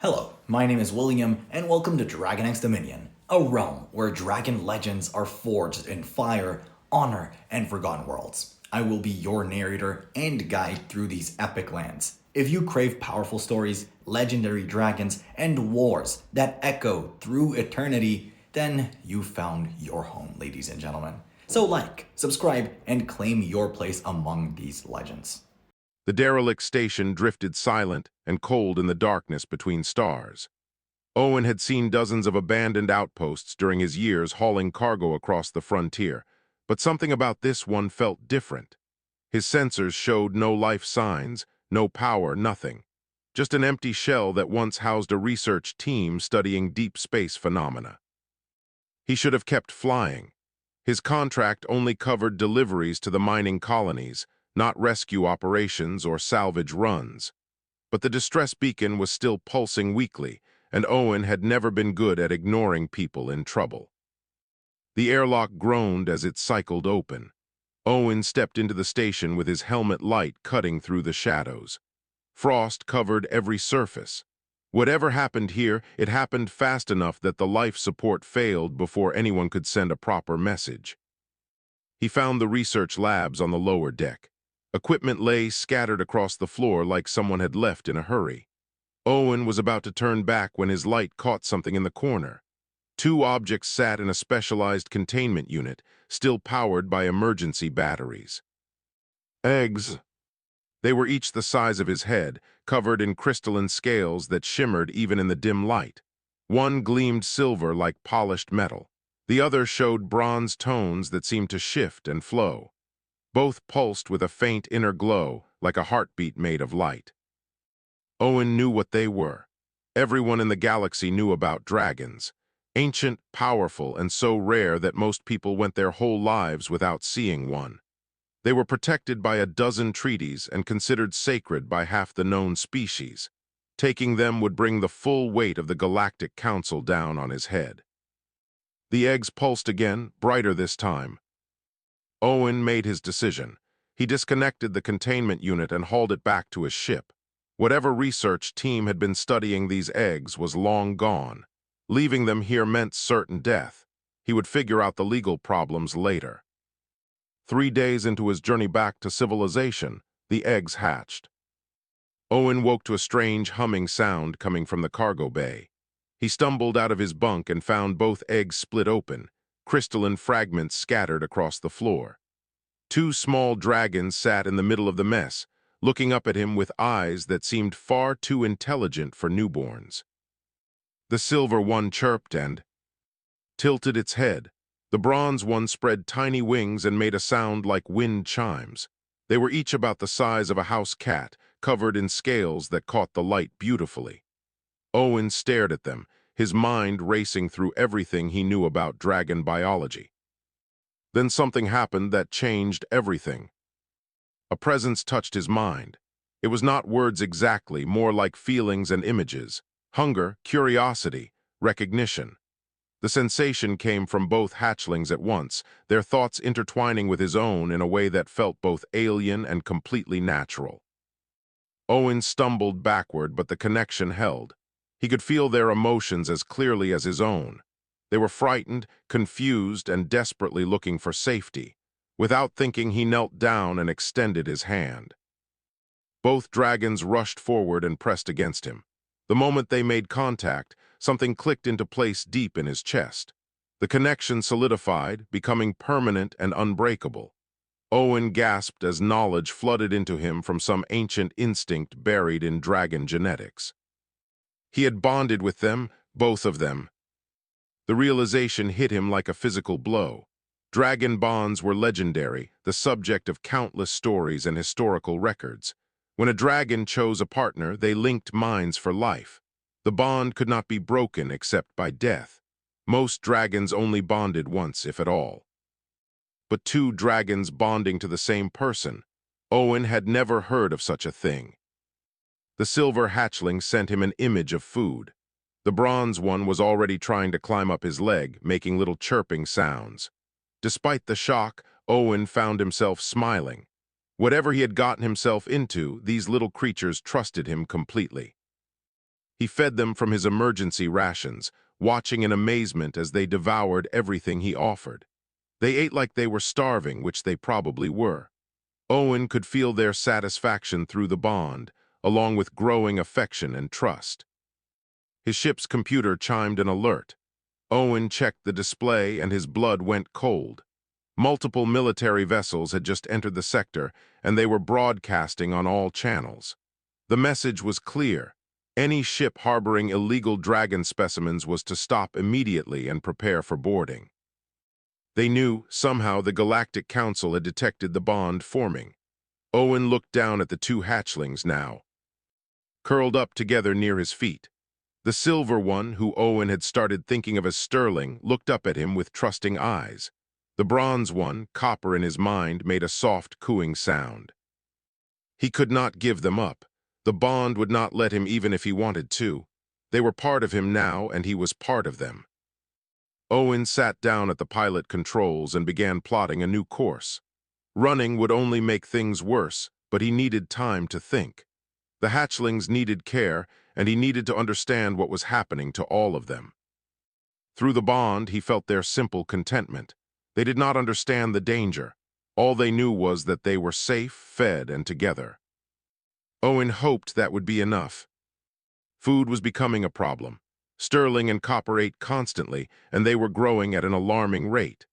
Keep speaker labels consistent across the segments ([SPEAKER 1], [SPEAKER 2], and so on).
[SPEAKER 1] Hello, my name is William, and welcome to Dragon X Dominion, a realm where dragon legends are forged in fire, honor, and forgotten worlds. I will be your narrator and guide through these epic lands. If you crave powerful stories, legendary dragons, and wars that echo through eternity, then you found your home, ladies and gentlemen. So like, subscribe, and claim your place among these legends.
[SPEAKER 2] The derelict station drifted silent and cold in the darkness between stars. Owen had seen dozens of abandoned outposts during his years hauling cargo across the frontier, but something about this one felt different. His sensors showed no life signs, no power, nothing. Just an empty shell that once housed a research team studying deep space phenomena. He should have kept flying. His contract only covered deliveries to the mining colonies, not rescue operations or salvage runs. But the distress beacon was still pulsing weakly, and Owen had never been good at ignoring people in trouble. The airlock groaned as it cycled open. Owen stepped into the station with his helmet light cutting through the shadows. Frost covered every surface. Whatever happened here, it happened fast enough that the life support failed before anyone could send a proper message. He found the research labs on the lower deck. Equipment lay scattered across the floor like someone had left in a hurry. Owen was about to turn back when his light caught something in the corner. Two objects sat in a specialized containment unit, still powered by emergency batteries. Eggs. They were each the size of his head, covered in crystalline scales that shimmered even in the dim light. One gleamed silver like polished metal. The other showed bronze tones that seemed to shift and flow. Both pulsed with a faint inner glow, like a heartbeat made of light. Owen knew what they were. Everyone in the galaxy knew about dragons. Ancient, powerful, and so rare that most people went their whole lives without seeing one. They were protected by a dozen treaties and considered sacred by half the known species. Taking them would bring the full weight of the Galactic Council down on his head. The eggs pulsed again, brighter this time. Owen made his decision. He disconnected the containment unit and hauled it back to his ship. Whatever research team had been studying these eggs was long gone. Leaving them here meant certain death. He would figure out the legal problems later. 3 days into his journey back to civilization, the eggs hatched. Owen woke to a strange humming sound coming from the cargo bay. He stumbled out of his bunk and found both eggs split open, crystalline fragments scattered across the floor. Two small dragons sat in the middle of the mess, looking up at him with eyes that seemed far too intelligent for newborns. The silver one chirped and tilted its head. The bronze one spread tiny wings and made a sound like wind chimes. They were each about the size of a house cat, covered in scales that caught the light beautifully. Owen stared at them, his mind racing through everything he knew about dragon biology. Then something happened that changed everything. A presence touched his mind. It was not words exactly, more like feelings and images. Hunger, curiosity, recognition. The sensation came from both hatchlings at once, their thoughts intertwining with his own in a way that felt both alien and completely natural. Owen stumbled backward, but the connection held. He could feel their emotions as clearly as his own. They were frightened, confused, and desperately looking for safety. Without thinking, he knelt down and extended his hand. Both dragons rushed forward and pressed against him. The moment they made contact, something clicked into place deep in his chest. The connection solidified, becoming permanent and unbreakable. Owen gasped as knowledge flooded into him from some ancient instinct buried in dragon genetics. He had bonded with them, both of them. The realization hit him like a physical blow. Dragon bonds were legendary, the subject of countless stories and historical records. When a dragon chose a partner, they linked minds for life. The bond could not be broken except by death. Most dragons only bonded once, if at all. But two dragons bonding to the same person. Owen had never heard of such a thing. The silver hatchling sent him an image of food. The bronze one was already trying to climb up his leg, making little chirping sounds. Despite the shock, Owen found himself smiling. Whatever he had gotten himself into, these little creatures trusted him completely. He fed them from his emergency rations, watching in amazement as they devoured everything he offered. They ate like they were starving, which they probably were. Owen could feel their satisfaction through the bond, along with growing affection and trust. His ship's computer chimed an alert. Owen checked the display and his blood went cold. Multiple military vessels had just entered the sector, and they were broadcasting on all channels. The message was clear. Any ship harboring illegal dragon specimens was to stop immediately and prepare for boarding. They knew, somehow, the Galactic Council had detected the bond forming. Owen looked down at the two hatchlings now, curled up together near his feet. The silver one, who Owen had started thinking of as Sterling, looked up at him with trusting eyes. The bronze one, copper in his mind, made a soft, cooing sound. He could not give them up. The bond would not let him even if he wanted to. They were part of him now, and he was part of them. Owen sat down at the pilot controls and began plotting a new course. Running would only make things worse, but he needed time to think. The hatchlings needed care, and he needed to understand what was happening to all of them. Through the bond, he felt their simple contentment. They did not understand the danger. All they knew was that they were safe, fed, and together. Owen hoped that would be enough. Food was becoming a problem. Sterling and Copper ate constantly, and they were growing at an alarming rate.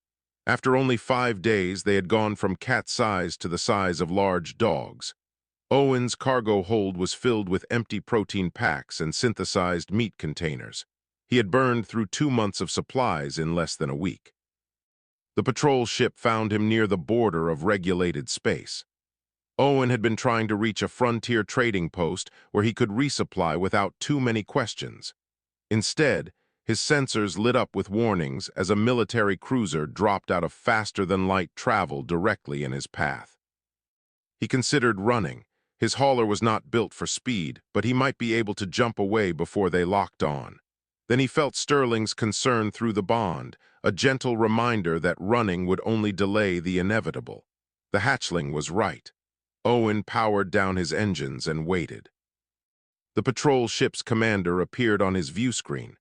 [SPEAKER 2] After only 5 days, they had gone from cat size to the size of large dogs. Owen's cargo hold was filled with empty protein packs and synthesized meat containers. He had burned through 2 months of supplies in less than a week. The patrol ship found him near the border of regulated space. Owen had been trying to reach a frontier trading post where he could resupply without too many questions. Instead, his sensors lit up with warnings as a military cruiser dropped out of faster-than-light travel directly in his path. He considered running. His hauler was not built for speed, but he might be able to jump away before they locked on. Then he felt Sterling's concern through the bond, a gentle reminder that running would only delay the inevitable. The hatchling was right. Owen powered down his engines and waited. The patrol ship's commander appeared on his view screen.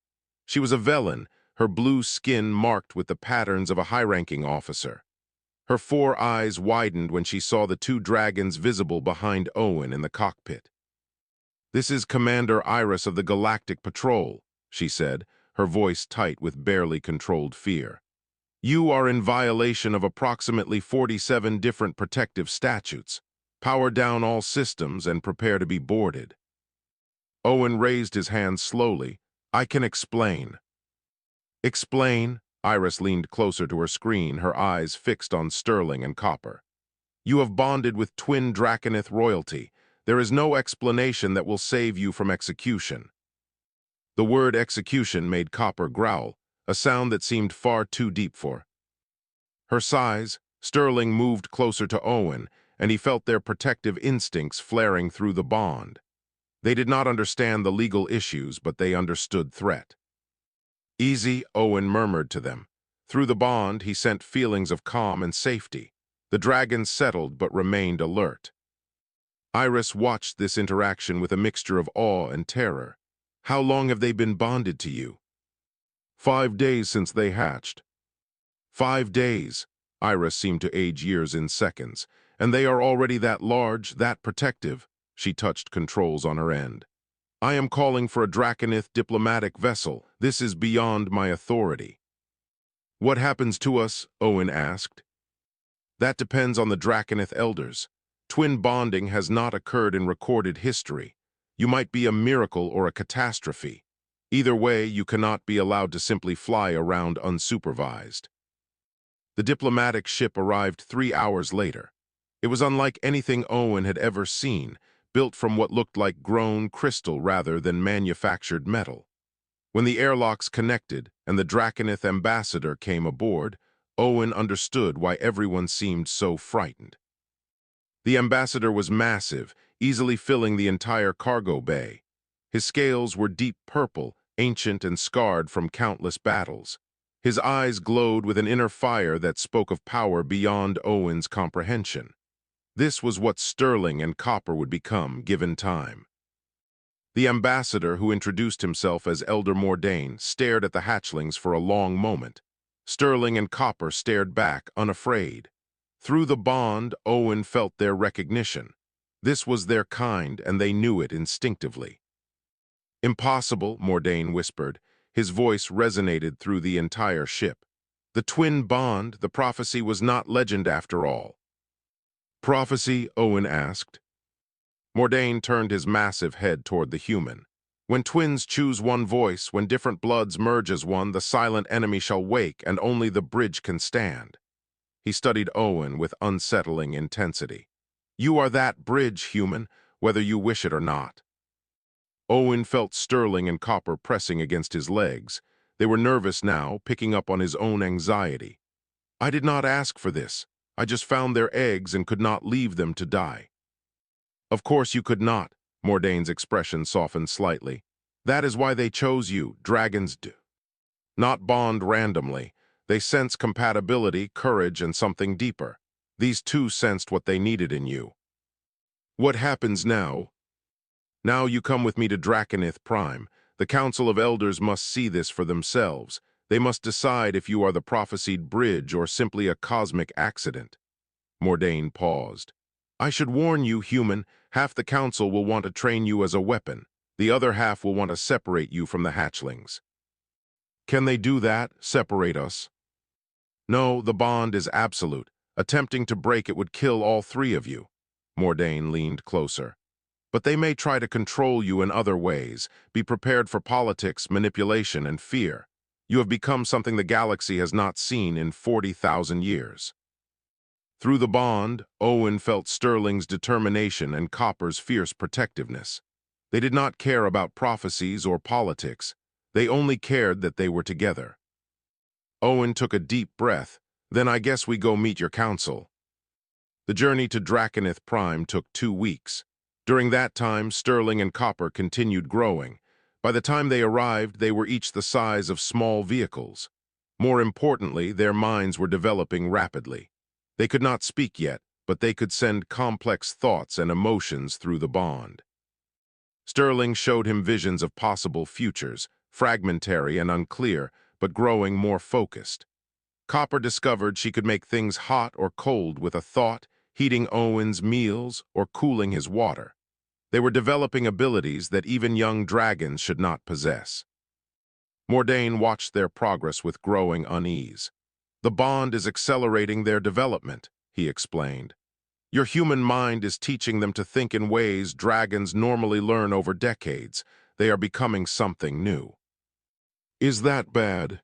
[SPEAKER 2] She was a Velen, her blue skin marked with the patterns of a high-ranking officer. Her 4 eyes widened when she saw the 2 dragons visible behind Owen in the cockpit. "This is Commander Iris of the Galactic Patrol," she said, her voice tight with barely controlled fear. "You are in violation of approximately 47 different protective statutes. Power down all systems and prepare to be boarded." Owen raised his hand slowly. "I can explain." "Explain?" Iris leaned closer to her screen, her eyes fixed on Sterling and Copper. "You have bonded with twin Draconith royalty. There is no explanation that will save you from execution." The word execution made Copper growl, a sound that seemed far too deep for her size. Sterling moved closer to Owen, and he felt their protective instincts flaring through the bond. They did not understand the legal issues, but they understood threat. "Easy," Owen murmured to them. Through the bond, he sent feelings of calm and safety. The dragons settled but remained alert. Iris watched this interaction with a mixture of awe and terror. "How long have they been bonded to you?" 5 days since they hatched." 5 days. Iris seemed to age years in seconds. "And they are already that large, that protective." She touched controls on her end. "I am calling for a Draconith diplomatic vessel. This is beyond my authority." "What happens to us?" Owen asked. "That depends on the Draconith elders. Twin bonding has not occurred in recorded history. You might be a miracle or a catastrophe. Either way, you cannot be allowed to simply fly around unsupervised." The diplomatic ship arrived 3 hours later. It was unlike anything Owen had ever seen, built from what looked like grown crystal rather than manufactured metal. When the airlocks connected and the Draconith ambassador came aboard, Owen understood why everyone seemed so frightened. The ambassador was massive, easily filling the entire cargo bay. His scales were deep purple, ancient and scarred from countless battles. His eyes glowed with an inner fire that spoke of power beyond Owen's comprehension. This was what Sterling and Copper would become, given time. The ambassador, who introduced himself as Elder Mordain, stared at the hatchlings for a long moment. Sterling and Copper stared back, unafraid. Through the bond, Owen felt their recognition. This was their kind, and they knew it instinctively. "Impossible," Mordain whispered. His voice resonated through the entire ship. The twin bond, the prophecy, was not legend after all. "Prophecy?" Owen asked. Mordain turned his massive head toward the human. "When twins choose one voice, when different bloods merge as one, the silent enemy shall wake, and only the bridge can stand." He studied Owen with unsettling intensity. "You are that bridge, human, whether you wish it or not." Owen felt Sterling and Copper pressing against his legs. They were nervous now, picking up on his own anxiety. "I did not ask for this. I just found their eggs and could not leave them to die." "Of course you could not." Mordain's expression softened slightly. "That is why they chose you. Dragons do not bond randomly. They sense compatibility, courage, and something deeper. These two sensed what they needed in you." "What happens now?" "Now you come with me to Draconith Prime. The Council of Elders must see this for themselves. They must decide if you are the prophesied bridge or simply a cosmic accident." Mordain paused. "I should warn you, human, half the Council will want to train you as a weapon. The other half will want to separate you from the hatchlings." "Can they do that? Separate us?" "No, the bond is absolute. Attempting to break it would kill all three of you." Mordain leaned closer. "But they may try to control you in other ways. Be prepared for politics, manipulation, and fear. You have become something the galaxy has not seen in 40,000 years." Through the bond, Owen felt Sterling's determination and Copper's fierce protectiveness. They did not care about prophecies or politics. They only cared that they were together. Owen took a deep breath. "Then I guess we go meet your council." The journey to Draconith Prime took 2 weeks. During that time, Sterling and Copper continued growing. By the time they arrived, they were each the size of small vehicles. More importantly, their minds were developing rapidly. They could not speak yet, but they could send complex thoughts and emotions through the bond. Sterling showed him visions of possible futures, fragmentary and unclear, but growing more focused. Copper discovered she could make things hot or cold with a thought, heating Owen's meals or cooling his water. They were developing abilities that even young dragons should not possess. Mordain watched their progress with growing unease. "The bond is accelerating their development," he explained. "Your human mind is teaching them to think in ways dragons normally learn over decades. They are becoming something new." "Is that bad?"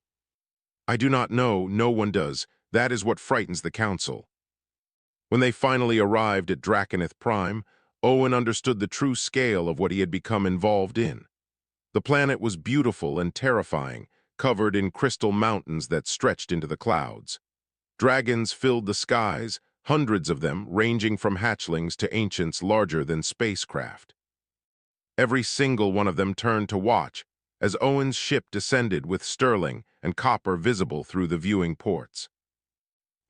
[SPEAKER 2] "I do not know. No one does. That is what frightens the Council." When they finally arrived at Draconith Prime, Owen understood the true scale of what he had become involved in. The planet was beautiful and terrifying, covered in crystal mountains that stretched into the clouds. Dragons filled the skies, hundreds of them, ranging from hatchlings to ancients larger than spacecraft. Every single one of them turned to watch as Owen's ship descended with Sterling and Copper visible through the viewing ports.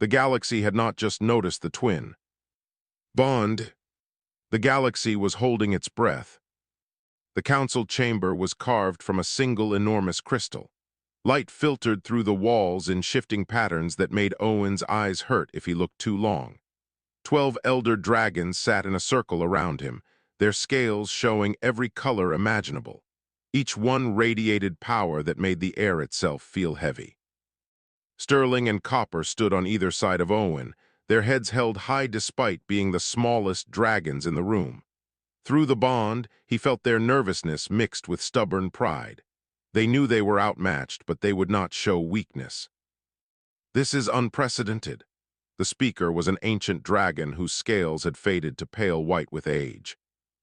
[SPEAKER 2] The galaxy had not just noticed the twin bond. The galaxy was holding its breath. The council chamber was carved from a single enormous crystal. Light filtered through the walls in shifting patterns that made Owen's eyes hurt if he looked too long. 12 elder dragons sat in a circle around him, their scales showing every color imaginable. Each one radiated power that made the air itself feel heavy. Sterling and Copper stood on either side of Owen, their heads held high despite being the smallest dragons in the room. Through the bond, he felt their nervousness mixed with stubborn pride. They knew they were outmatched, but they would not show weakness. "This is unprecedented." The speaker was an ancient dragon whose scales had faded to pale white with age.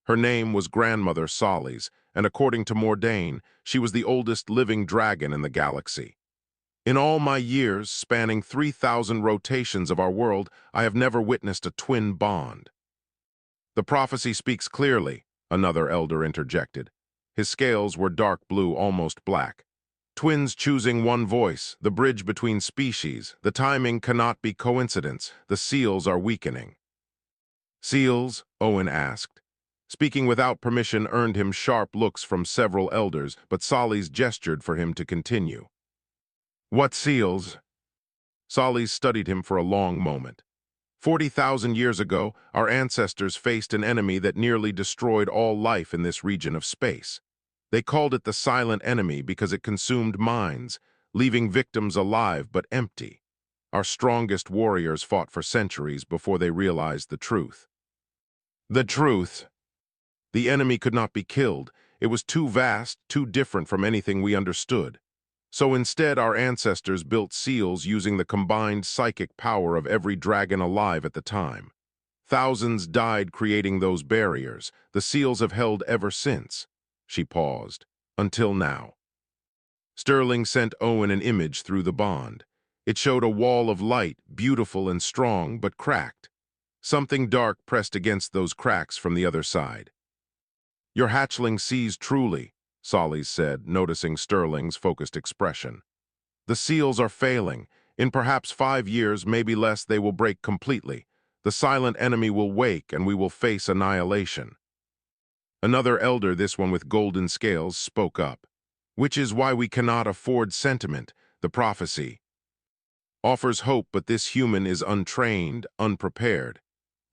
[SPEAKER 2] Her name was Grandmother Solis, and according to Mordain, she was the oldest living dragon in the galaxy. "In all my years, spanning 3,000 rotations of our world, I have never witnessed a twin bond." "The prophecy speaks clearly," another elder interjected. His scales were dark blue, almost black. "Twins choosing one voice, the bridge between species. The timing cannot be coincidence. The seals are weakening." "Seals?" Owen asked. Speaking without permission earned him sharp looks from several elders, but Solis gestured for him to continue. What seals? Solis studied him for a long moment. 40,000 years ago, our ancestors faced an enemy that nearly destroyed all life in this region of space. They called it the silent enemy because it consumed minds, leaving victims alive but empty. Our strongest warriors fought for centuries before they realized the truth. The truth. The enemy could not be killed. It was too vast, too different from anything we understood. So instead, our ancestors built seals using the combined psychic power of every dragon alive at the time. Thousands died creating those barriers. The seals have held ever since. She paused. Until now. Sterling sent Owen an image through the bond. It showed a wall of light, beautiful and strong, but cracked. Something dark pressed against those cracks from the other side. Your hatchling sees truly, Solis said, noticing Sterling's focused expression. The seals are failing. In perhaps 5 years, maybe less, they will break completely. The silent enemy will wake and we will face annihilation. Another elder, this one with golden scales, spoke up. Which is why we cannot afford sentiment. The prophecy offers hope, but this human is untrained, unprepared.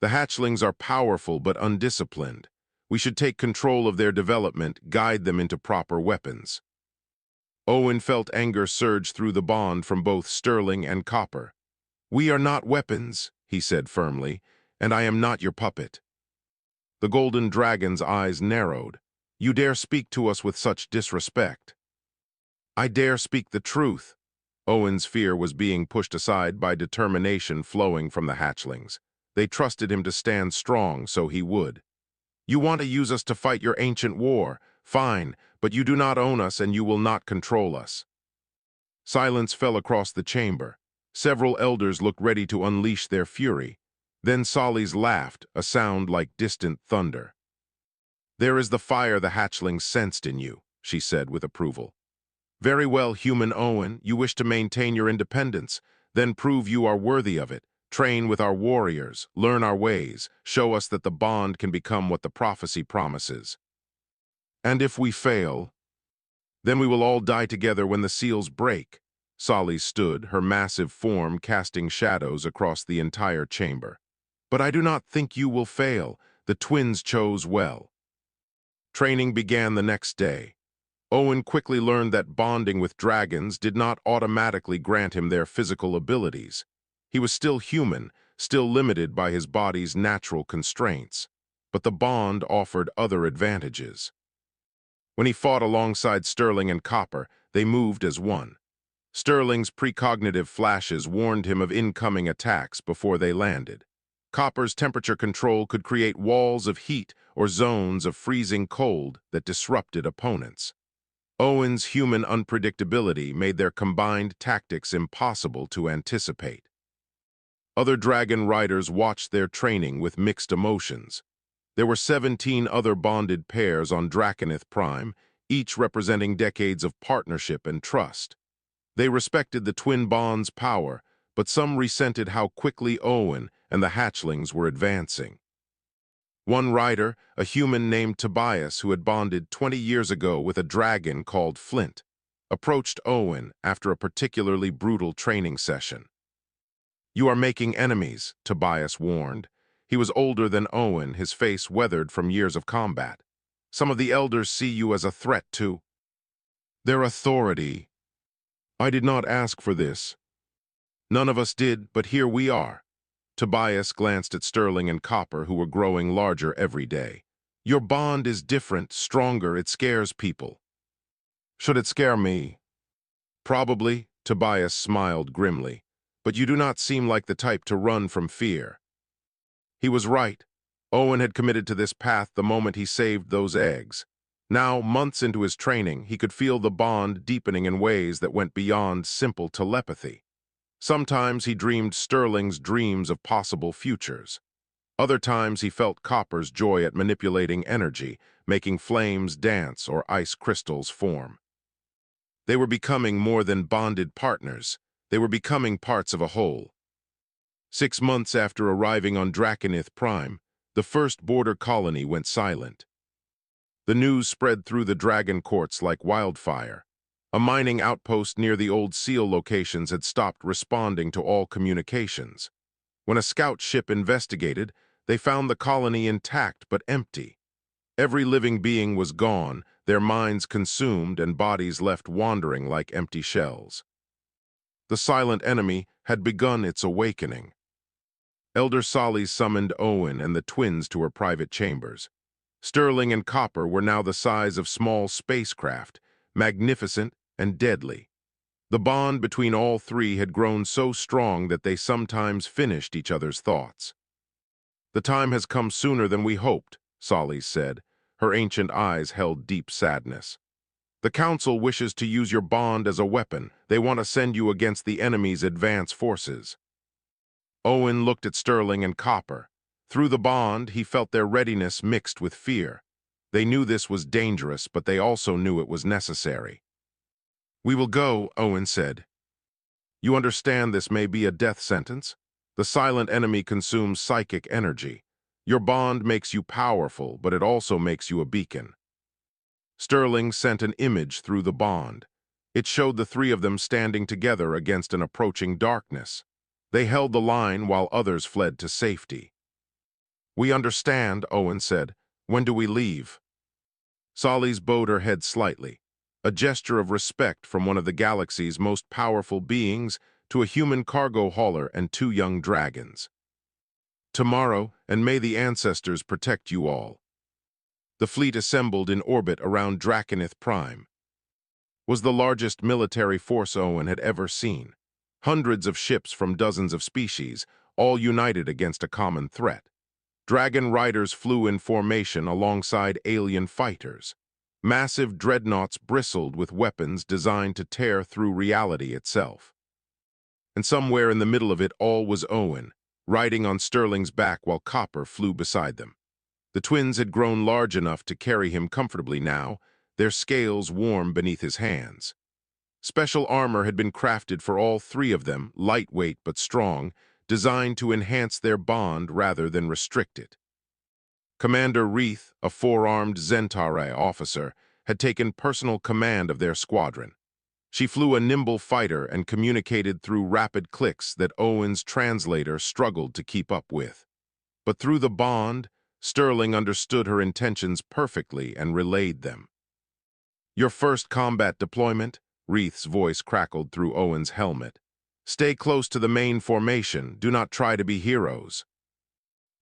[SPEAKER 2] The hatchlings are powerful but undisciplined. We should take control of their development, guide them into proper weapons. Owen felt anger surge through the bond from both Sterling and Copper. We are not weapons, he said firmly, and I am not your puppet. The golden dragon's eyes narrowed. You dare speak to us with such disrespect? I dare speak the truth. Owen's fear was being pushed aside by determination flowing from the hatchlings. They trusted him to stand strong, so he would. You want to use us to fight your ancient war. Fine, but you do not own us and you will not control us. Silence fell across the chamber. Several elders looked ready to unleash their fury. Then Solis laughed, a sound like distant thunder. There is the fire the hatchlings sensed in you, she said with approval. Very well, human Owen, you wish to maintain your independence. Then prove you are worthy of it. Train with our warriors, learn our ways, show us that the bond can become what the prophecy promises. And if we fail, then we will all die together when the seals break. Solis stood, her massive form casting shadows across the entire chamber. But I do not think you will fail. The twins chose well. Training began the next day. Owen quickly learned that bonding with dragons did not automatically grant him their physical abilities. He was still human, still limited by his body's natural constraints. But the bond offered other advantages. When he fought alongside Sterling and Copper, they moved as one. Sterling's precognitive flashes warned him of incoming attacks before they landed. Copper's temperature control could create walls of heat or zones of freezing cold that disrupted opponents. Owen's human unpredictability made their combined tactics impossible to anticipate. Other dragon riders watched their training with mixed emotions. There were 17 other bonded pairs on Draconith Prime, each representing decades of partnership and trust. They respected the twin bond's power, but some resented how quickly Owen and the hatchlings were advancing. One rider, a human named Tobias who had bonded 20 years ago with a dragon called Flint, approached Owen after a particularly brutal training session. You are making enemies, Tobias warned. He was older than Owen, his face weathered from years of combat. Some of the elders see you as a threat to their authority. I did not ask for this. None of us did, but here we are. Tobias glanced at Sterling and Copper, who were growing larger every day. Your bond is different, stronger, it scares people. Should it scare me? Probably, Tobias smiled grimly, but you do not seem like the type to run from fear. He was right. Owen had committed to this path the moment he saved those eggs. Now, months into his training, he could feel the bond deepening in ways that went beyond simple telepathy. Sometimes he dreamed Sterling's dreams of possible futures. Other times he felt Copper's joy at manipulating energy, making flames dance or ice crystals form. They were becoming more than bonded partners. They were becoming parts of a whole. 6 months after arriving on Draconith Prime, The first border colony went silent. The news spread through the dragon courts like wildfire. A mining outpost near the old seal locations had stopped responding to all communications. When a scout ship investigated, they found the colony intact but empty. Every living being was gone, their minds consumed and bodies left wandering like empty shells. The silent enemy had begun its awakening. Elder Solly summoned Owen and the twins to her private chambers. Sterling and Copper were now the size of small spacecraft, magnificent and deadly. The bond between all three had grown so strong that they sometimes finished each other's thoughts. "The time has come sooner than we hoped," Solly said. Her ancient eyes held deep sadness. "The Council wishes to use your bond as a weapon. They want to send you against the enemy's advance forces." Owen looked at Sterling and Copper. Through the bond, he felt their readiness mixed with fear. They knew this was dangerous, but they also knew it was necessary. "We will go," Owen said. "You understand this may be a death sentence? The silent enemy consumes psychic energy. Your bond makes you powerful, but it also makes you a beacon." Sterling sent an image through the bond. It showed the three of them standing together against an approaching darkness. They held the line while others fled to safety. "We understand," Owen said. "When do we leave?" Solly's bowed her head slightly, a gesture of respect from one of the galaxy's most powerful beings to a human cargo hauler and two young dragons. "Tomorrow, and may the ancestors protect you all." The fleet assembled in orbit around Draconith Prime. Was the largest military force Owen had ever seen. Hundreds of ships from dozens of species, all united against a common threat. Dragon riders flew in formation alongside alien fighters. Massive dreadnoughts bristled with weapons designed to tear through reality itself. And somewhere in the middle of it all was Owen, riding on Sterling's back while Copper flew beside them. The twins had grown large enough to carry him comfortably now, their scales warm beneath his hands. Special armor had been crafted for all three of them, lightweight but strong, designed to enhance their bond rather than restrict it. Commander Reith, a four-armed Zentare officer, had taken personal command of their squadron. She flew a nimble fighter and communicated through rapid clicks that Owen's translator struggled to keep up with. But through the bond, Sterling understood her intentions perfectly and relayed them. "Your first combat deployment?" Reith's voice crackled through Owen's helmet. "Stay close to the main formation. Do not try to be heroes."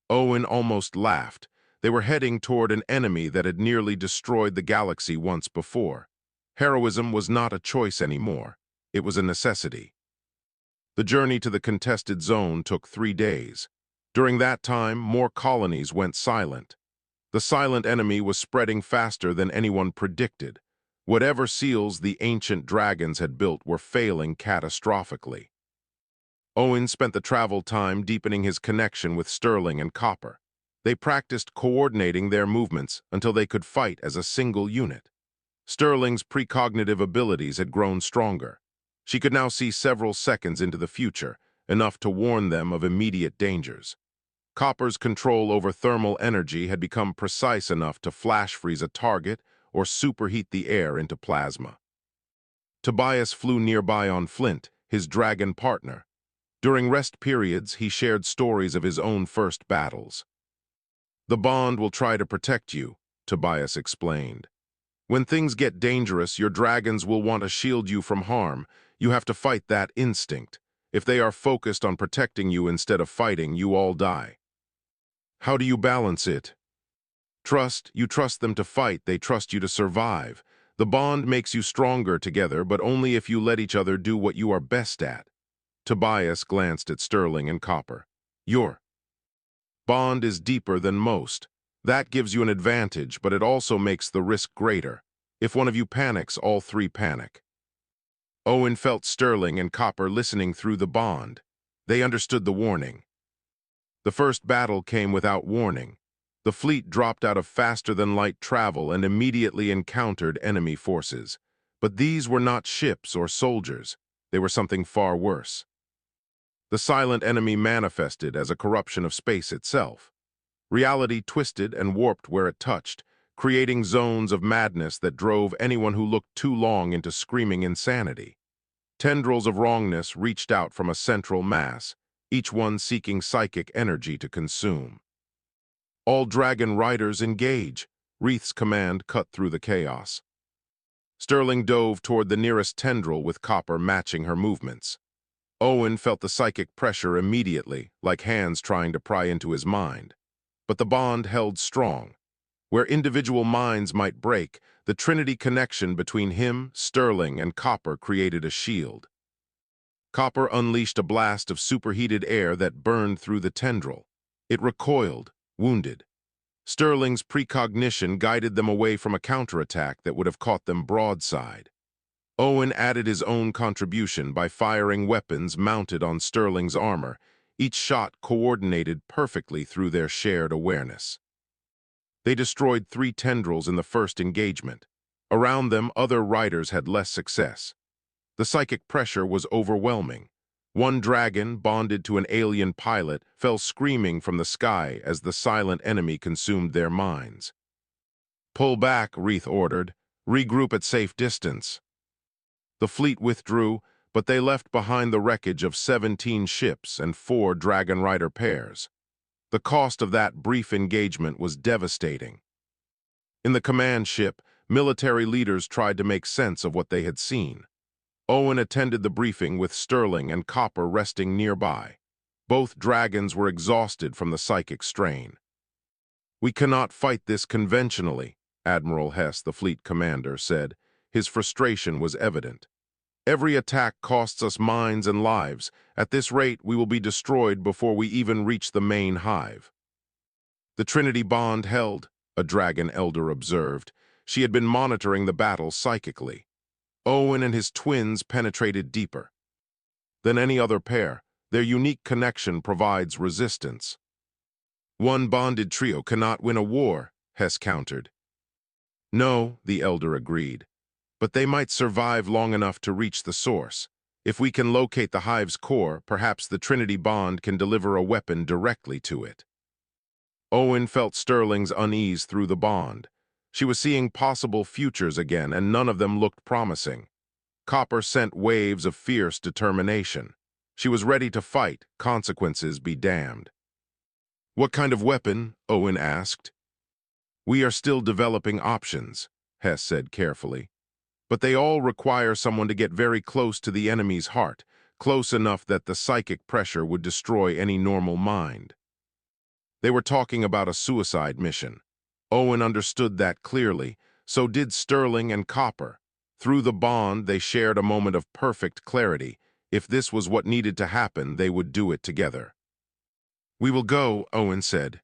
[SPEAKER 2] Owen almost laughed. They were heading toward an enemy that had nearly destroyed the galaxy once before. Heroism was not a choice anymore. It was a necessity. The journey to the contested zone took 3 days. During that time, more colonies went silent. The silent enemy was spreading faster than anyone predicted. Whatever seals the ancient dragons had built were failing catastrophically. Owen spent the travel time deepening his connection with Sterling and Copper. They practiced coordinating their movements until they could fight as a single unit. Sterling's precognitive abilities had grown stronger. She could now see several seconds into the future, enough to warn them of immediate dangers. Copper's control over thermal energy had become precise enough to flash freeze a target or superheat the air into plasma. Tobias flew nearby on Flint, his dragon partner. During rest periods, he shared stories of his own first battles. "The bond will try to protect you," Tobias explained. "When things get dangerous, your dragons will want to shield you from harm. You have to fight that instinct. If they are focused on protecting you instead of fighting, you all die." "How do you balance it?" "Trust. You trust them to fight, they trust you to survive. The bond makes you stronger together, but only if you let each other do what you are best at." Tobias glanced at Sterling and Copper. "Your bond is deeper than most. That gives you an advantage, but it also makes the risk greater. If one of you panics, all three panic." Owen felt Sterling and Copper listening through the bond. They understood the warning. The first battle came without warning. The fleet dropped out of faster-than-light travel and immediately encountered enemy forces. But these were not ships or soldiers. They were something far worse. The silent enemy manifested as a corruption of space itself. Reality twisted and warped where it touched, creating zones of madness that drove anyone who looked too long into screaming insanity. Tendrils of wrongness reached out from a central mass, each one seeking psychic energy to consume. All dragon riders engage, Wreath's command cut through the chaos. Sterling dove toward the nearest tendril with Copper matching her movements. Owen felt the psychic pressure immediately, like hands trying to pry into his mind. But the bond held strong. Where individual minds might break, the Trinity connection between him, Sterling, and Copper created a shield. Copper unleashed a blast of superheated air that burned through the tendril. It recoiled, wounded. Sterling's precognition guided them away from a counterattack that would have caught them broadside. Owen added his own contribution by firing weapons mounted on Sterling's armor, each shot coordinated perfectly through their shared awareness. They destroyed 3 tendrils in the first engagement. Around them, other riders had less success. The psychic pressure was overwhelming. One dragon, bonded to an alien pilot, fell screaming from the sky as the silent enemy consumed their minds. "Pull back," Wreath ordered. "Regroup at safe distance." The fleet withdrew, but they left behind the wreckage of 17 ships and 4 Dragon Rider pairs. The cost of that brief engagement was devastating. In the command ship, military leaders tried to make sense of what they had seen. Owen attended the briefing with Sterling and Copper resting nearby. Both dragons were exhausted from the psychic strain. "We cannot fight this conventionally," Admiral Hess, the fleet commander, said. His frustration was evident. "Every attack costs us minds and lives. At this rate, we will be destroyed before we even reach the main hive." The Trinity bond held, a dragon elder observed. She had been monitoring the battle psychically. Owen and his twins penetrated deeper than any other pair. Their unique connection provides resistance. "One bonded trio cannot win a war," Hess countered. "No," the elder agreed. "But they might survive long enough to reach the source. If we can locate the hive's core, perhaps the Trinity bond can deliver a weapon directly to it." Owen felt Sterling's unease through the bond. She was seeing possible futures again, and none of them looked promising. Copper sent waves of fierce determination. She was ready to fight, consequences be damned. "What kind of weapon?" Owen asked. "We are still developing options," Hess said carefully. "But they all require someone to get very close to the enemy's heart, close enough that the psychic pressure would destroy any normal mind." They were talking about a suicide mission. Owen understood that clearly, so did Sterling and Copper. Through the bond, they shared a moment of perfect clarity. If this was what needed to happen, they would do it together. "We will go," Owen said.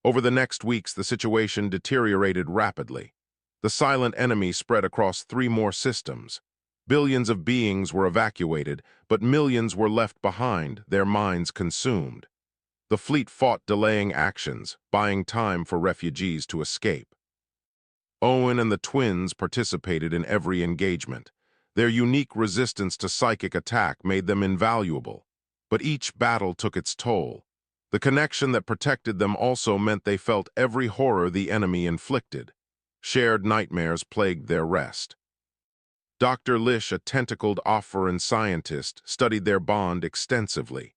[SPEAKER 2] Over the next weeks, the situation deteriorated rapidly. The silent enemy spread across 3 more systems. Billions of beings were evacuated, but millions were left behind, their minds consumed. The fleet fought delaying actions, buying time for refugees to escape. Owen and the twins participated in every engagement. Their unique resistance to psychic attack made them invaluable. But each battle took its toll. The connection that protected them also meant they felt every horror the enemy inflicted. Shared nightmares plagued their rest. Dr. Lish, a tentacled Opheran scientist, studied their bond extensively.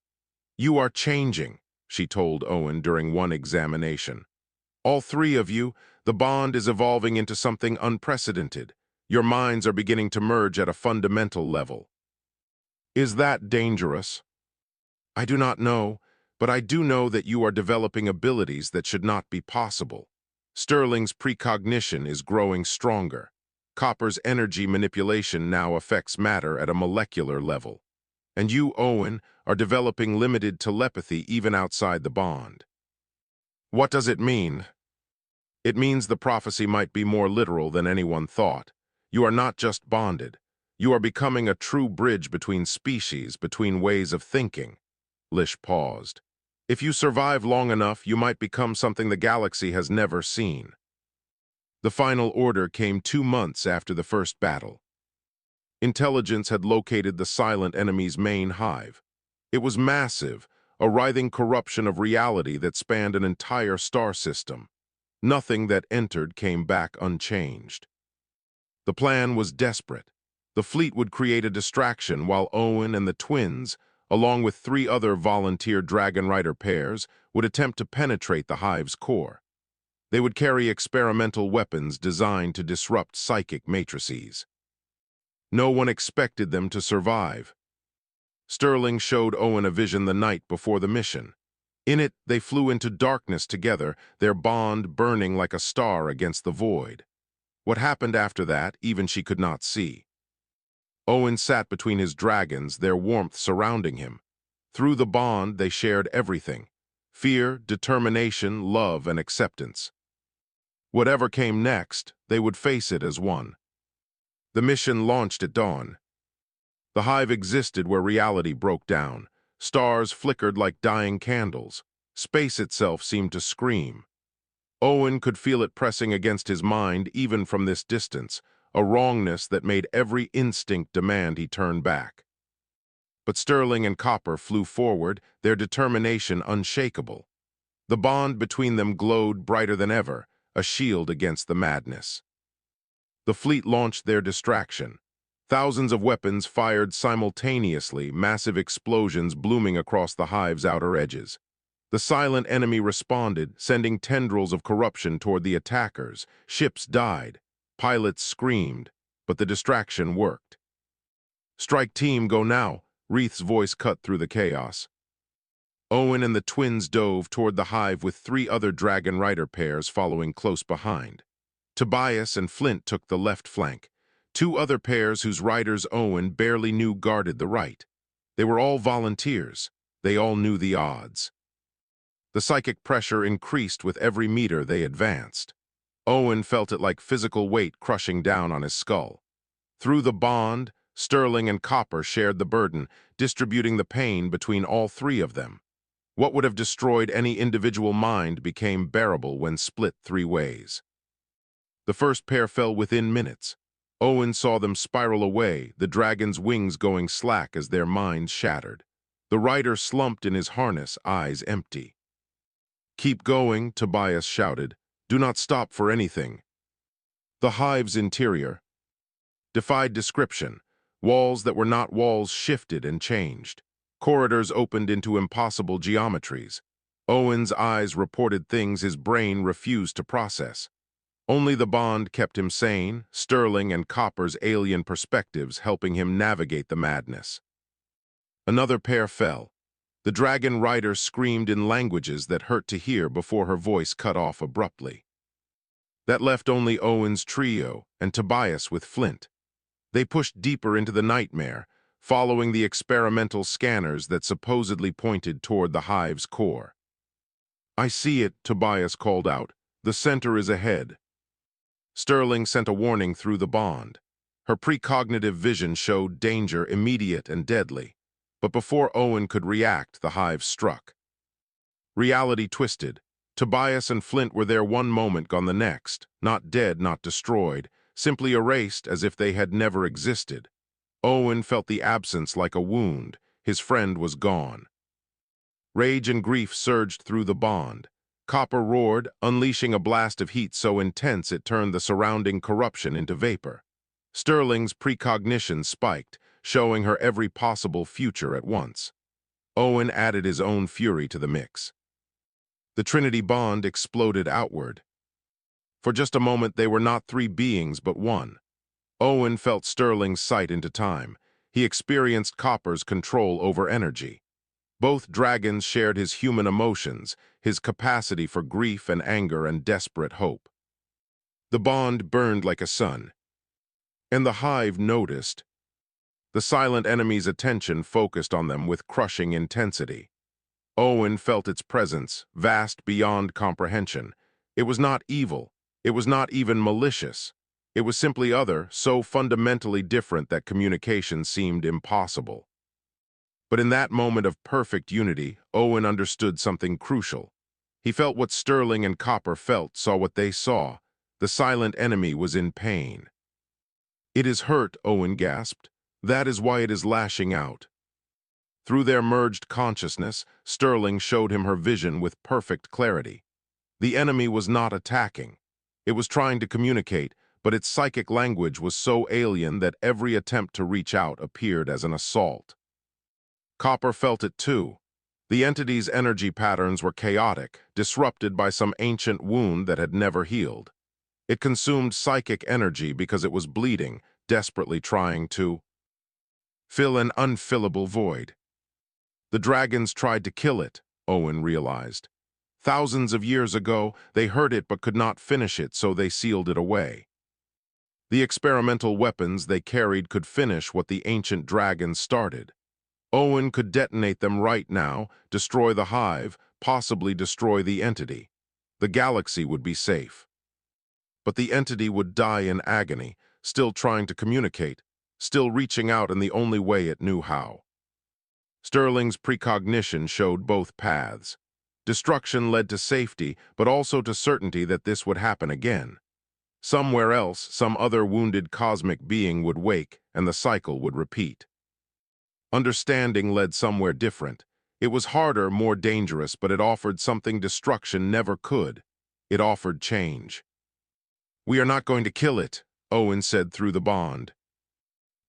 [SPEAKER 2] "You are changing," she told Owen during one examination. "All 3 of you, the bond is evolving into something unprecedented. Your minds are beginning to merge at a fundamental level." "Is that dangerous?" "I do not know, but I do know that you are developing abilities that should not be possible. Sterling's precognition is growing stronger. Copper's energy manipulation now affects matter at a molecular level. And you, Owen, are developing limited telepathy even outside the bond." "What does it mean?" "It means the prophecy might be more literal than anyone thought. You are not just bonded. You are becoming a true bridge between species, between ways of thinking." Lish paused. "If you survive long enough, you might become something the galaxy has never seen." The final order came 2 months after the first battle. Intelligence had located the silent enemy's main hive. It was massive, a writhing corruption of reality that spanned an entire star system. Nothing that entered came back unchanged. The plan was desperate. The fleet would create a distraction while Owen and the twins, along with 3 other volunteer Dragon Rider pairs, would attempt to penetrate the hive's core. They would carry experimental weapons designed to disrupt psychic matrices. No one expected them to survive. Sterling showed Owen a vision the night before the mission. In it, they flew into darkness together, their bond burning like a star against the void. What happened after that, even she could not see. Owen sat between his dragons, their warmth surrounding him. Through the bond, they shared everything: fear, determination, love, and acceptance. Whatever came next, they would face it as one. The mission launched at dawn. The hive existed where reality broke down. Stars flickered like dying candles. Space itself seemed to scream. Owen could feel it pressing against his mind even from this distance, a wrongness that made every instinct demand he turn back. But Sterling and Copper flew forward, their determination unshakable. The bond between them glowed brighter than ever, a shield against the madness. The fleet launched their distraction. Thousands of weapons fired simultaneously, massive explosions blooming across the hive's outer edges. The silent enemy responded, sending tendrils of corruption toward the attackers. Ships died. Pilots screamed, but the distraction worked. "Strike team, go now," Wreath's voice cut through the chaos. Owen and the twins dove toward the hive with 3 other Dragon Rider pairs following close behind. Tobias and Flint took the left flank. 2 other pairs whose riders Owen barely knew guarded the right. They were all volunteers. They all knew the odds. The psychic pressure increased with every meter they advanced. Owen felt it like physical weight crushing down on his skull. Through the bond, Sterling and Copper shared the burden, distributing the pain between all 3 of them. What would have destroyed any individual mind became bearable when split 3 ways. The first pair fell within minutes. Owen saw them spiral away, the dragon's wings going slack as their minds shattered. The rider slumped in his harness, eyes empty. "Keep going," Tobias shouted. "Do not stop for anything." The hive's interior defied description. Walls that were not walls shifted and changed. Corridors opened into impossible geometries. Owen's eyes reported things his brain refused to process. Only the bond kept him sane, Sterling and Copper's alien perspectives helping him navigate the madness. Another pair fell. The Dragon Rider screamed in languages that hurt to hear before her voice cut off abruptly. That left only Owen's trio and Tobias with Flint. They pushed deeper into the nightmare, following the experimental scanners that supposedly pointed toward the hive's core. "I see it," Tobias called out. "The center is ahead." Sterling sent a warning through the bond. Her precognitive vision showed danger immediate and deadly. But before Owen could react, the hive struck. Reality twisted. Tobias and Flint were there one moment, gone the next, not dead, not destroyed, simply erased as if they had never existed. Owen felt the absence like a wound. His friend was gone. Rage and grief surged through the bond. Copper roared, unleashing a blast of heat so intense it turned the surrounding corruption into vapor. Sterling's precognition spiked, showing her every possible future at once. Owen added his own fury to the mix. The Trinity bond exploded outward. For just a moment they were not 3 beings but one. Owen felt Sterling's sight into time. He experienced Copper's control over energy. Both dragons shared his human emotions, his capacity for grief and anger and desperate hope. The bond burned like a sun. And the hive noticed. The silent enemy's attention focused on them with crushing intensity. Owen felt its presence, vast beyond comprehension. It was not evil. It was not even malicious. It was simply other, so fundamentally different that communication seemed impossible. But in that moment of perfect unity, Owen understood something crucial. He felt what Sterling and Copper felt, saw what they saw. The silent enemy was in pain. "It is hurt," Owen gasped. "That is why it is lashing out." Through their merged consciousness, Sterling showed him her vision with perfect clarity. The enemy was not attacking. It was trying to communicate, but its psychic language was so alien that every attempt to reach out appeared as an assault. Copper felt it too. The entity's energy patterns were chaotic, disrupted by some ancient wound that had never healed. It consumed psychic energy because it was bleeding, desperately trying to fill an unfillable void. The dragons tried to kill it, Owen realized. Thousands of years ago, they heard it but could not finish it, so they sealed it away. The experimental weapons they carried could finish what the ancient dragons started. Owen could detonate them right now, destroy the hive, possibly destroy the entity. The galaxy would be safe. But the entity would die in agony, still trying to communicate, still reaching out in the only way it knew how. Sterling's precognition showed both paths. Destruction led to safety, but also to certainty that this would happen again. Somewhere else, some other wounded cosmic being would wake, and the cycle would repeat. Understanding led somewhere different. It was harder, more dangerous, but it offered something destruction never could. It offered change. "We are not going to kill it," Owen said through the bond.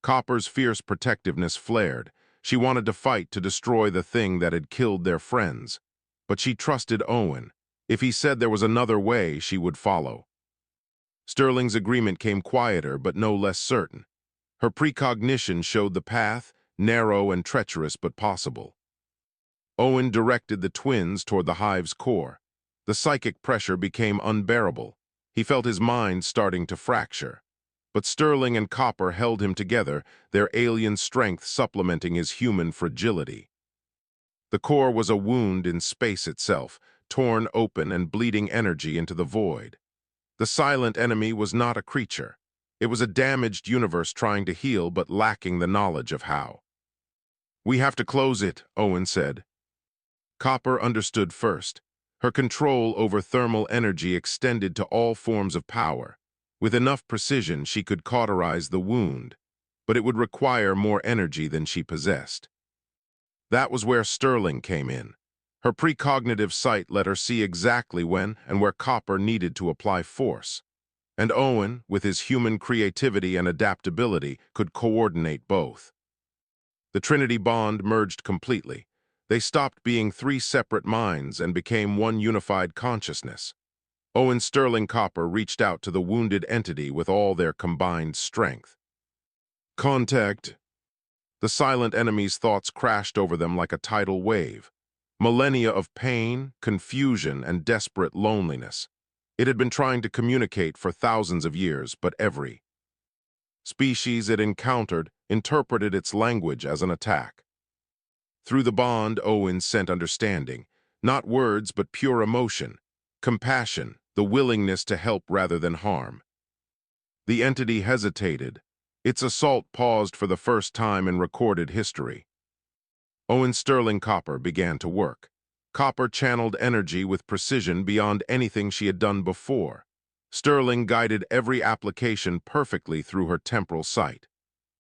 [SPEAKER 2] Copper's fierce protectiveness flared. She wanted to fight to destroy the thing that had killed their friends. But she trusted Owen. If he said there was another way, she would follow. Sterling's agreement came quieter, but no less certain. Her precognition showed the path, narrow and treacherous but possible. Owen directed the twins toward the hive's core. The psychic pressure became unbearable. He felt his mind starting to fracture. But Sterling and Copper held him together, their alien strength supplementing his human fragility. The core was a wound in space itself, torn open and bleeding energy into the void. The silent enemy was not a creature. It was a damaged universe trying to heal but lacking the knowledge of how. "We have to close it," Owen said. Copper understood first. Her control over thermal energy extended to all forms of power. With enough precision, she could cauterize the wound, but it would require more energy than she possessed. That was where Sterling came in. Her precognitive sight let her see exactly when and where Copper needed to apply force. And Owen, with his human creativity and adaptability, could coordinate both. The Trinity bond merged completely. They stopped being three separate minds and became one unified consciousness. Owen Sterling Copper reached out to the wounded entity with all their combined strength. "Contact." The silent enemy's thoughts crashed over them like a tidal wave. Millennia of pain, confusion, and desperate loneliness. It had been trying to communicate for thousands of years, but every species it encountered interpreted its language as an attack. Through the bond, Owen sent understanding, not words but pure emotion, compassion, the willingness to help rather than harm. The entity hesitated. Its assault paused for the first time in recorded history. Owen Sterling Copper began to work. Copper channeled energy with precision beyond anything she had done before. Sterling guided every application perfectly through her temporal sight.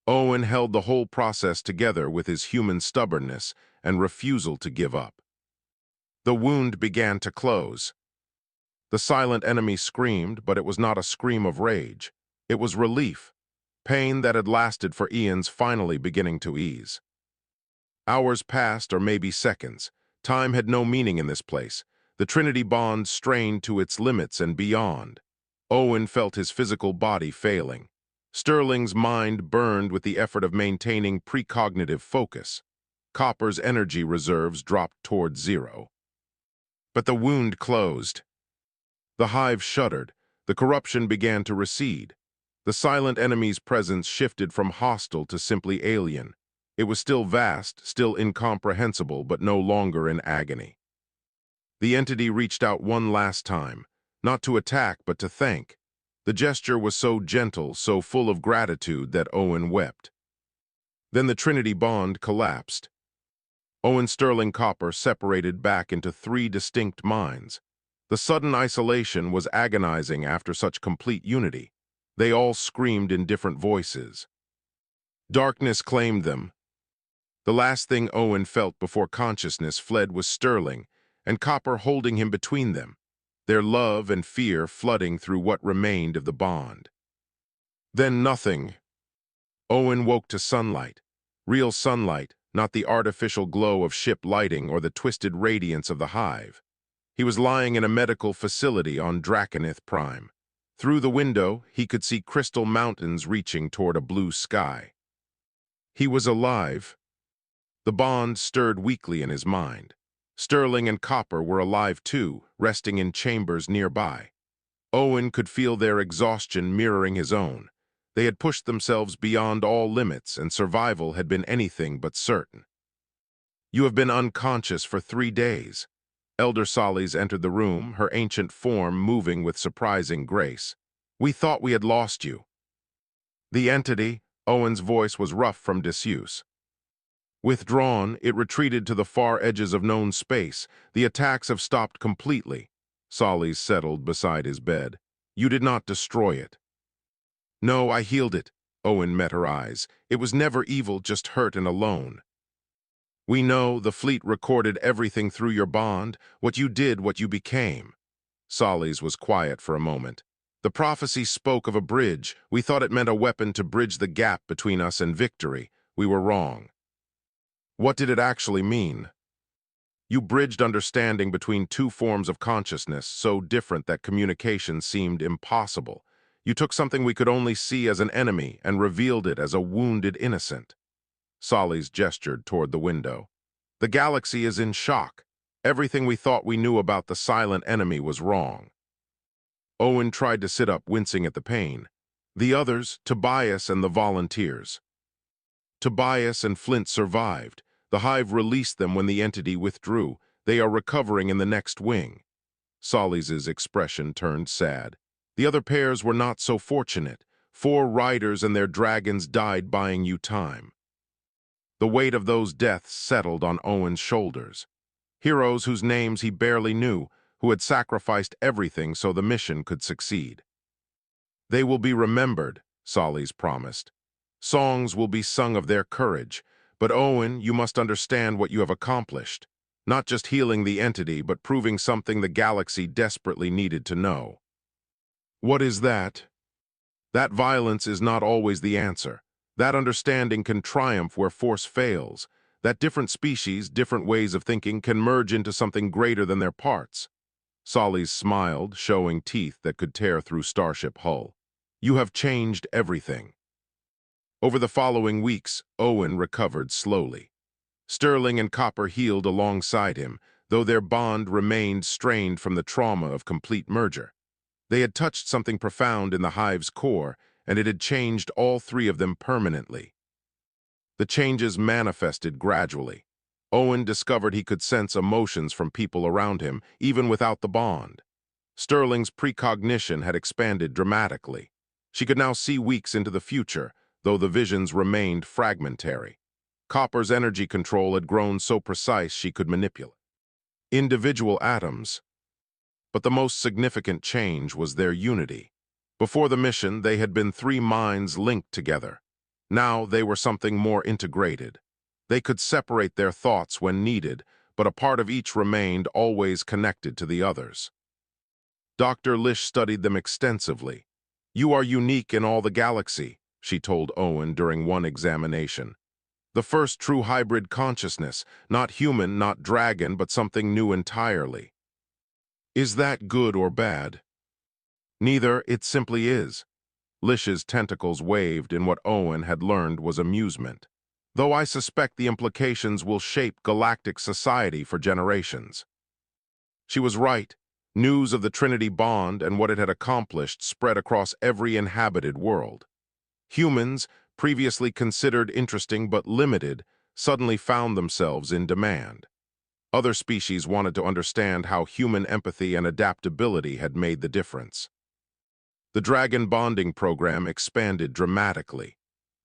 [SPEAKER 2] Owen held the whole process together with his human stubbornness and refusal to give up. The wound began to close. The silent enemy screamed, but it was not a scream of rage. It was relief. Pain that had lasted for eons finally beginning to ease. Hours passed, or maybe seconds. Time had no meaning in this place. The Trinity bond strained to its limits and beyond. Owen felt his physical body failing. Sterling's mind burned with the effort of maintaining precognitive focus. Copper's energy reserves dropped toward zero. But the wound closed. The hive shuddered. The corruption began to recede. The silent enemy's presence shifted from hostile to simply alien. It was still vast, still incomprehensible, but no longer in agony. The entity reached out one last time, not to attack, but to thank. The gesture was so gentle, so full of gratitude that Owen wept. Then the Trinity bond collapsed. Owen Sterling Copper separated back into three distinct minds. The sudden isolation was agonizing after such complete unity. They all screamed in different voices. Darkness claimed them. The last thing Owen felt before consciousness fled was Sterling, and Copper holding him between them, their love and fear flooding through what remained of the bond. Then nothing. Owen woke to sunlight. Real sunlight, not the artificial glow of ship lighting or the twisted radiance of the hive. He was lying in a medical facility on Draconith Prime. Through the window, he could see crystal mountains reaching toward a blue sky. He was alive. The bond stirred weakly in his mind. Sterling and Copper were alive too, resting in chambers nearby. Owen could feel their exhaustion mirroring his own. They had pushed themselves beyond all limits, and survival had been anything but certain. "You have been unconscious for 3 days." Elder Solis entered the room, her ancient form moving with surprising grace. "We thought we had lost you." The entity, Owen's voice was rough from disuse. "Withdrawn, it retreated to the far edges of known space. The attacks have stopped completely." Solis settled beside his bed. "You did not destroy it." "No, I healed it." Owen met her eyes. "It was never evil, just hurt and alone." "We know the fleet recorded everything through your bond, what you did, what you became." Solis was quiet for a moment. "The prophecy spoke of a bridge. We thought it meant a weapon to bridge the gap between us and victory. We were wrong." "What did it actually mean?" "You bridged understanding between two forms of consciousness so different that communication seemed impossible. You took something we could only see as an enemy and revealed it as a wounded innocent." Solis gestured toward the window. "The galaxy is in shock. Everything we thought we knew about the silent enemy was wrong." Owen tried to sit up, wincing at the pain. "The others, Tobias and the volunteers." "Tobias and Flint survived. The hive released them when the entity withdrew. They are recovering in the next wing." Solis's expression turned sad. "The other pairs were not so fortunate. 4 riders and their dragons died buying you time." The weight of those deaths settled on Owen's shoulders. Heroes whose names he barely knew, who had sacrificed everything so the mission could succeed. "They will be remembered," Solis promised. "Songs will be sung of their courage. But Owen, you must understand what you have accomplished. Not just healing the entity, but proving something the galaxy desperately needed to know." "What is that?" "That violence is not always the answer. That understanding can triumph where force fails. That different species, different ways of thinking can merge into something greater than their parts." Solis smiled, showing teeth that could tear through starship hull. "You have changed everything." Over the following weeks, Owen recovered slowly. Sterling and Copper healed alongside him, though their bond remained strained from the trauma of complete merger. They had touched something profound in the hive's core, and it had changed all 3 of them permanently. The changes manifested gradually. Owen discovered he could sense emotions from people around him, even without the bond. Sterling's precognition had expanded dramatically. She could now see weeks into the future, though the visions remained fragmentary. Copper's energy control had grown so precise she could manipulate individual atoms. But the most significant change was their unity. Before the mission, they had been 3 minds linked together. Now they were something more integrated. They could separate their thoughts when needed, but a part of each remained always connected to the others. Dr. Lish studied them extensively. "You are unique in all the galaxy," she told Owen during one examination. "The first true hybrid consciousness, not human, not dragon, but something new entirely." "Is that good or bad?" "Neither, it simply is." Lish's tentacles waved in what Owen had learned was amusement. "Though I suspect the implications will shape galactic society for generations." She was right. News of the Trinity Bond and what it had accomplished spread across every inhabited world. Humans, previously considered interesting but limited, suddenly found themselves in demand. Other species wanted to understand how human empathy and adaptability had made the difference. The Dragon Bonding Program expanded dramatically.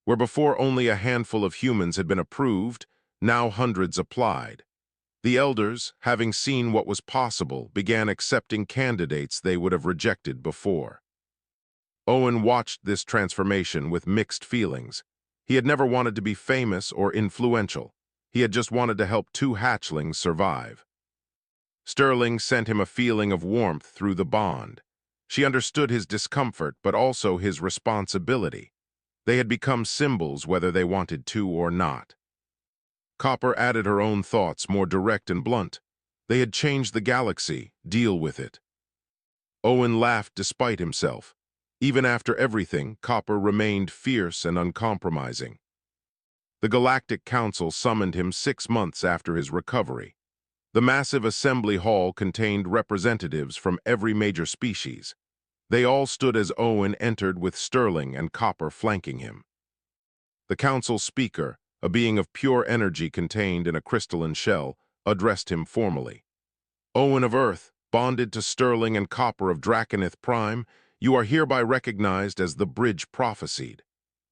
[SPEAKER 2] Where before only a handful of humans had been approved, now hundreds applied. The elders, having seen what was possible, began accepting candidates they would have rejected before. Owen watched this transformation with mixed feelings. He had never wanted to be famous or influential. He had just wanted to help two hatchlings survive. Sterling sent him a feeling of warmth through the bond. She understood his discomfort, but also his responsibility. They had become symbols whether they wanted to or not. Copper added her own thoughts, more direct and blunt. They had changed the galaxy. Deal with it. Owen laughed despite himself. Even after everything, Copper remained fierce and uncompromising. The Galactic Council summoned him 6 months after his recovery. The massive assembly hall contained representatives from every major species. They all stood as Owen entered with Sterling and Copper flanking him. The council speaker, a being of pure energy contained in a crystalline shell, addressed him formally. Owen of Earth, bonded to Sterling and Copper of Draconith Prime, you are hereby recognized as the bridge prophesied.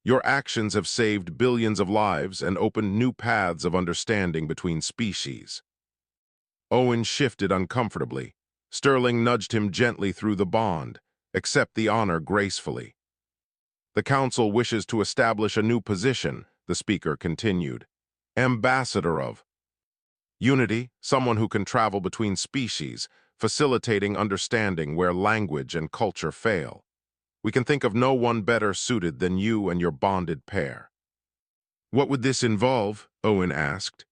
[SPEAKER 2] Your actions have saved billions of lives and opened new paths of understanding between species. Owen shifted uncomfortably. Sterling nudged him gently through the bond. Accept the honor gracefully. The council wishes to establish a new position, the speaker continued. Ambassador of Unity, someone who can travel between species, facilitating understanding where language and culture fail. We can think of no one better suited than you and your bonded pair. What would this involve? Owen asked.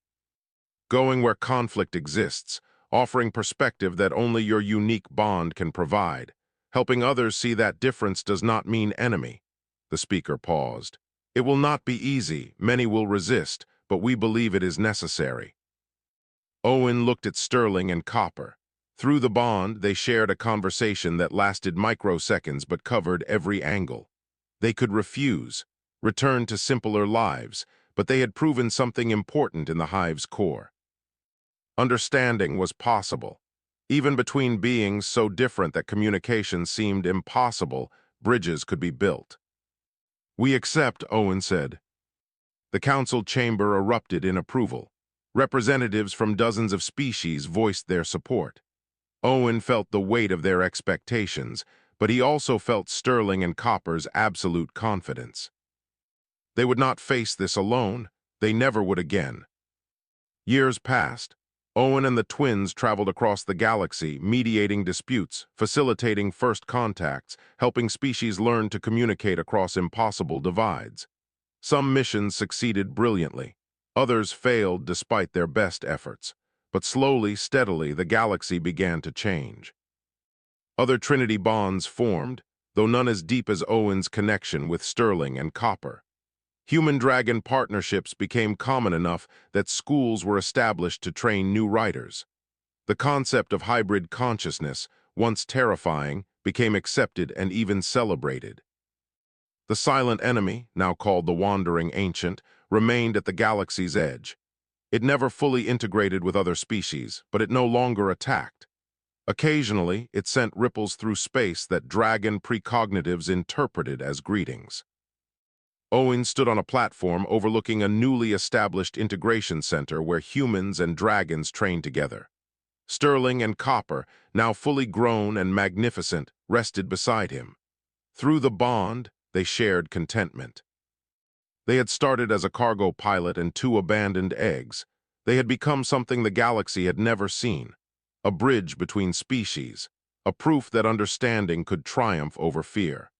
[SPEAKER 2] Going where conflict exists, offering perspective that only your unique bond can provide, helping others see that difference does not mean enemy. The speaker paused. It will not be easy, many will resist, but we believe it is necessary. Owen looked at Sterling and Copper. Through the bond, they shared a conversation that lasted microseconds but covered every angle. They could refuse, return to simpler lives, but they had proven something important in the hive's core. Understanding was possible. Even between beings so different that communication seemed impossible, bridges could be built. We accept, Owen said. The council chamber erupted in approval. Representatives from dozens of species voiced their support. Owen felt the weight of their expectations, but he also felt Sterling and Copper's absolute confidence. They would not face this alone. They never would again. Years passed. Owen and the twins traveled across the galaxy, mediating disputes, facilitating first contacts, helping species learn to communicate across impossible divides. Some missions succeeded brilliantly. Others failed despite their best efforts. But slowly, steadily, the galaxy began to change. Other Trinity bonds formed, though none as deep as Owen's connection with Sterling and Copper. Human-dragon partnerships became common enough that schools were established to train new writers. The concept of hybrid consciousness, once terrifying, became accepted and even celebrated. The silent enemy, now called the Wandering Ancient, remained at the galaxy's edge. It never fully integrated with other species, but it no longer attacked. Occasionally, it sent ripples through space that dragon precognitives interpreted as greetings. Owen stood on a platform overlooking a newly established integration center where humans and dragons trained together. Sterling and Copper, now fully grown and magnificent, rested beside him. Through the bond, they shared contentment. They had started as a cargo pilot and 2 abandoned eggs. They had become something the galaxy had never seen, a bridge between species, a proof that understanding could triumph over fear.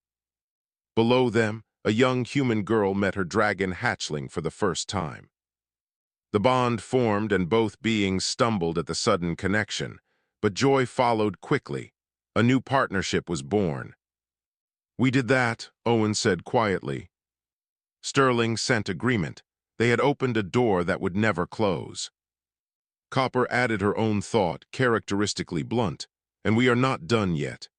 [SPEAKER 2] Below them, a young human girl met her dragon hatchling for the first time. The bond formed and both beings stumbled at the sudden connection, but joy followed quickly. A new partnership was born. We did that, Owen said quietly. Sterling sent agreement. They had opened a door that would never close. Copper added her own thought, characteristically blunt, and we are not done yet.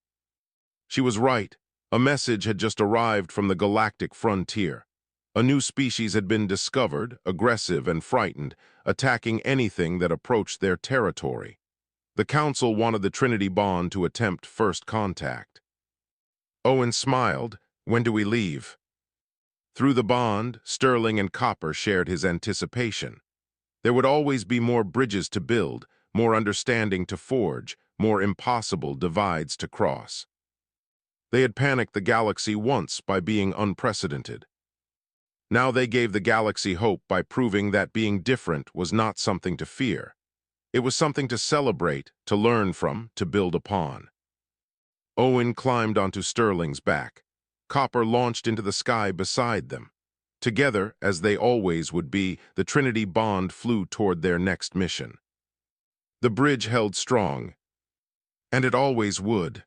[SPEAKER 2] She was right. A message had just arrived from the galactic frontier. A new species had been discovered, aggressive and frightened, attacking anything that approached their territory. The Council wanted the Trinity Bond to attempt first contact. Owen smiled. When do we leave? Through the bond, Sterling and Copper shared his anticipation. There would always be more bridges to build, more understanding to forge, more impossible divides to cross. They had panicked the galaxy once by being unprecedented. Now they gave the galaxy hope by proving that being different was not something to fear. It was something to celebrate, to learn from, to build upon. Owen climbed onto Sterling's back. Copper launched into the sky beside them. Together, as they always would be, the Trinity bond flew toward their next mission. The bridge held strong, and it always would.